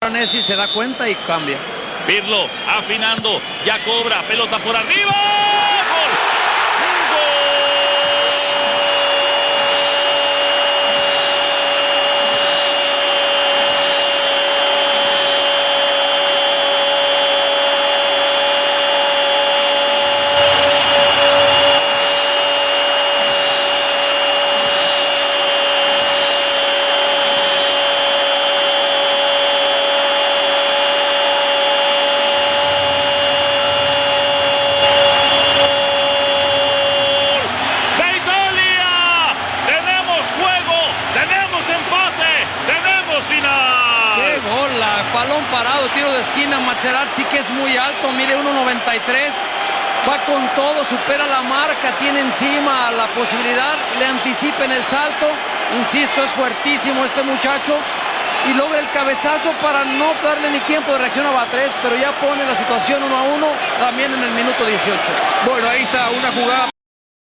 Messi se da cuenta y cambia. Pirlo afinando, ya cobra, pelota por arriba. ¡Gol! Final. ¡Qué gol! Balón parado, tiro de esquina. Materazzi, que es muy alto, mide 1.93. Va con todo, supera la marca, tiene encima la posibilidad, le anticipa en el salto. Insisto, es fuertísimo este muchacho. Y logra el cabezazo para no darle ni tiempo de reacción a Batres, pero ya pone la situación 1-1 también en el minuto 18. Bueno, ahí está una jugada.